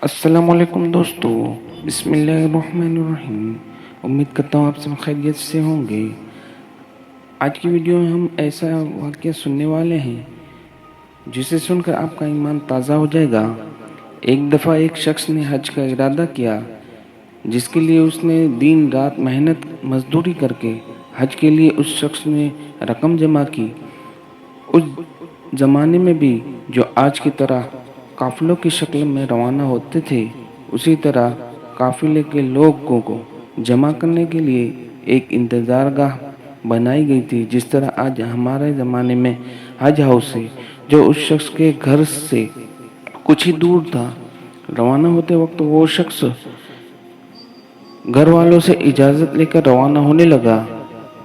السلام علیکم دوستو، بسم اللہ الرحمن الرحیم۔ امید کرتا ہوں آپ سب خیریت سے ہوں گے۔ آج کی ویڈیو میں ہم ایسا واقعہ سننے والے ہیں جسے سن کر آپ کا ایمان تازہ ہو جائے گا۔ ایک دفعہ ایک شخص نے حج کا ارادہ کیا، جس کے لیے اس نے دن رات محنت مزدوری کر کے حج کے لیے اس شخص نے رقم جمع کی۔ اس زمانے میں بھی جو آج کی طرح قافلوں کی شکل میں روانہ ہوتے تھے، اسی طرح قافلے کے لوگوں کو جمع کرنے کے لیے ایک انتظار گاہ بنائی گئی تھی۔ جس طرح آج ہمارے زمانے میں حج ہاؤس ہے، جو اس شخص کے گھر سے کچھ ہی دور تھا۔ روانہ ہوتے وقت وہ شخص گھر والوں سے اجازت لے کر روانہ ہونے لگا۔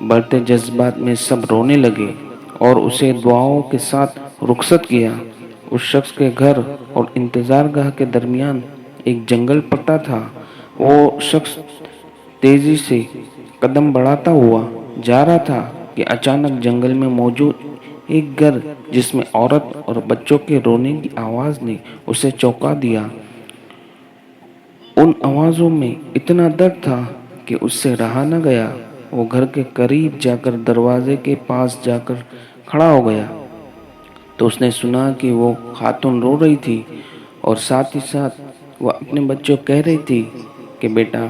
بڑھتے جذبات میں سب رونے لگے اور اسے دعاؤں کے ساتھ رخصت کیا۔ اس شخص کے گھر اور انتظار گاہ کے درمیان ایک جنگل پٹا تھا۔ وہ شخص تیزی سے قدم بڑھاتا ہوا جا رہا تھا کہ اچانک جنگل میں موجود ایک گھر، جس میں عورت اور بچوں کے رونے کی آواز نے اسے چونکا دیا۔ ان آوازوں میں اتنا درد تھا کہ اس سے رہا نہ گیا۔ وہ گھر کے قریب جا کر دروازے کے پاس جا کر کھڑا ہو گیا تو اس نے سنا کہ وہ خاتون رو رہی تھی اور ساتھ ہی ساتھ وہ اپنے بچوں کہہ رہی تھی کہ بیٹا،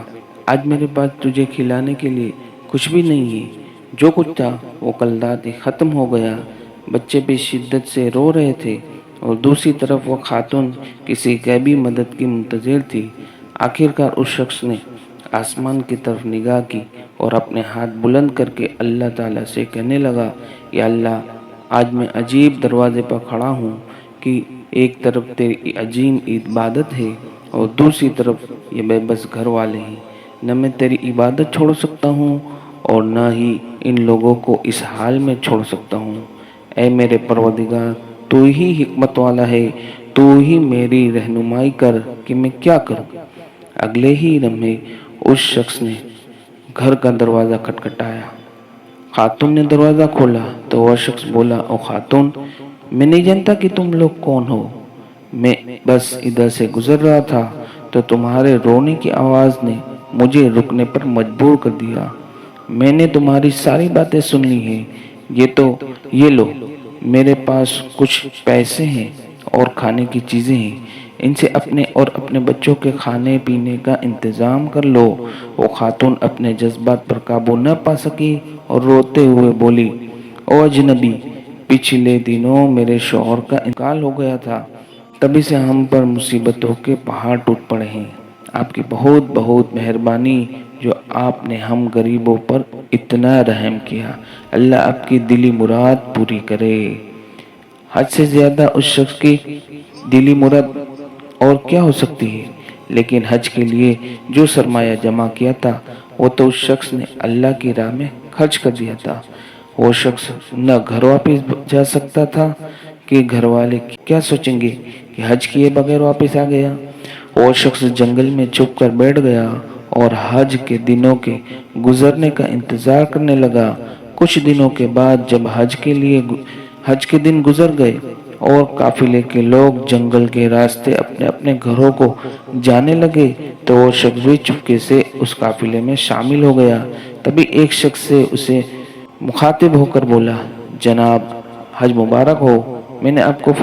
آج میرے پاس تجھے کھلانے کے لیے کچھ بھی نہیں ہے۔ جو کچھ تھا وہ کل رات ہی ختم ہو گیا۔ بچے بھی شدت سے رو رہے تھے اور دوسری طرف وہ خاتون کسی غیبی مدد کی منتظر تھی۔ آخرکار اس شخص نے آسمان کی طرف نگاہ کی اور اپنے ہاتھ بلند کر کے اللہ تعالیٰ سے کہنے لگا، یا اللہ، آج میں عجیب دروازے پر کھڑا ہوں کہ ایک طرف تیری عظیم عبادت ہے اور دوسری طرف یہ بے بس گھر والے ہیں۔ نہ میں تیری عبادت چھوڑ سکتا ہوں اور نہ ہی ان لوگوں کو اس حال میں چھوڑ سکتا ہوں۔ اے میرے پروردگار، تو ہی حکمت والا ہے، تو ہی میری رہنمائی کر کہ میں کیا کروں۔ اگلے ہی لمحے اس شخص نے گھر کا دروازہ کھٹکھٹایا۔ خاتون نے دروازہ کھولا تو وہ شخص بولا، او خاتون، میں نہیں جانتا کہ تم لوگ کون ہو۔ میں بس ادھر سے گزر رہا تھا تو تمہارے رونے کی آواز نے مجھے رکنے پر مجبور کر دیا۔ میں نے تمہاری ساری باتیں سن لی ہیں۔ یہ لو، میرے پاس کچھ پیسے ہیں اور کھانے کی چیزیں ہیں، ان سے اپنے اور اپنے بچوں کے کھانے پینے کا انتظام کر لو۔ وہ خاتون اپنے جذبات پر قابو نہ پا سکی اور روتے ہوئے بولی، او اجنبی، پچھلے دنوں میرے شوہر کا انتقال ہو گیا تھا، تبھی سے ہم پر مصیبتوں کے پہاڑ ٹوٹ پڑے ہیں۔ آپ کی بہت بہت مہربانی جو آپ نے ہم غریبوں پر اتنا رحم کیا۔ اللہ آپ کی دلی مراد پوری کرے۔ حد سے زیادہ اس شخص کی دلی مراد اور کیا ہو سکتی ہے؟ لیکن حج کے لیے جو سرمایہ جمع کیا تھا وہ تو اس شخص نے اللہ کی راہ میں خرچ کر دیا تھا۔ وہ شخص نہ گھر واپس جا سکتا تھا کہ گھر والے کیا سوچیں گے کہ حج کیے بغیر واپس آ گیا۔ وہ شخص جنگل میں چھپ کر بیٹھ گیا اور حج کے دنوں کے گزرنے کا انتظار کرنے لگا۔ کچھ دنوں کے بعد جب حج کے دن گزر گئے اور قافلے کے لوگ جنگل کے راستے اپنے اپنے گھروں کو جانے لگے تو وہ شخص بھی چپکے سے اس قافلے میں شامل ہو گیا۔ تبھی ایک شخص سے اسے مخاطب ہو کر بولا، جناب، حج مبارک ہو، میں نے آپ کو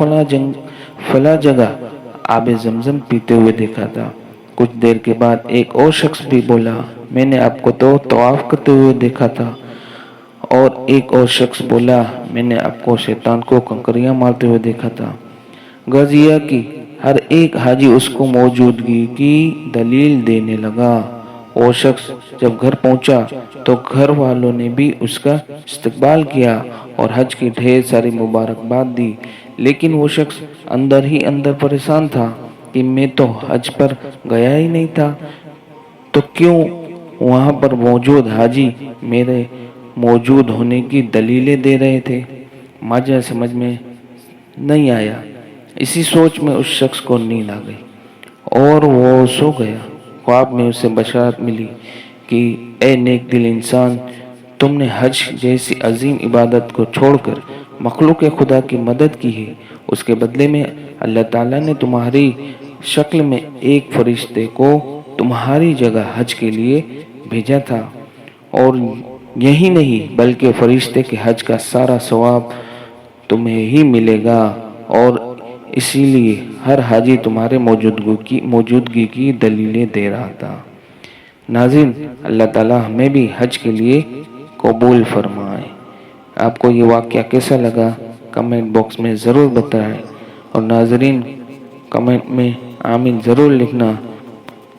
فلاں جگہ آب زمزم پیتے ہوئے دیکھا تھا۔ کچھ دیر کے بعد ایک اور شخص بھی بولا، میں نے آپ کو تو طواف کرتے ہوئے دیکھا تھا۔ اور ایک اور شخص بولا، میں نے آپ کو شیطان کو کنکریاں مارتے ہوئے دیکھا تھا۔ غرض یہ کہ ہر ایک حاجی اس کو موجودگی کی دلیل دینے لگا۔ وہ شخص جب گھر پہنچا تو گھر والوں نے بھی اس کا استقبال کیا اور حج کی ڈھیر ساری مبارکباد دی، لیکن وہ شخص اندر ہی اندر پریشان تھا کہ میں تو حج پر گیا ہی نہیں تھا، تو کیوں وہاں پر موجود حاجی میرے موجود ہونے کی دلیلیں دے رہے تھے؟ ماجرا سمجھ میں نہیں آیا۔ اسی سوچ میں اس شخص کو نیند آ گئی اور وہ سو گیا۔ خواب میں اسے بشارت ملی کہ اے نیک دل انسان، تم نے حج جیسی عظیم عبادت کو چھوڑ کر مخلوق خدا کی مدد کی ہے۔ اس کے بدلے میں اللہ تعالیٰ نے تمہاری شکل میں ایک فرشتے کو تمہاری جگہ حج کے لیے بھیجا تھا، اور یہی نہیں بلکہ فرشتے کے حج کا سارا ثواب تمہیں ہی ملے گا، اور اسی لیے ہر حاجی تمہارے موجودگی کی دلیلیں دے رہا تھا۔ ناظرین، اللہ تعالیٰ ہمیں بھی حج کے لیے قبول فرمائے۔ آپ کو یہ واقعہ کیسا لگا کمنٹ باکس میں ضرور بتائیں، اور ناظرین کمنٹ میں آمین ضرور لکھنا۔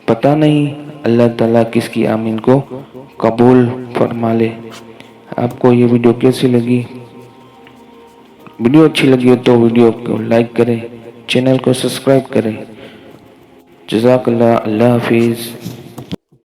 پتہ نہیں اللہ تعالیٰ کس کی آمین کو قبول فرما لے۔ آپ کو یہ ویڈیو کیسی لگی؟ ویڈیو اچھی لگی ہو تو ویڈیو کو لائک کریں، چینل کو سبسکرائب کریں۔ جزاک اللہ، اللہ حافظ۔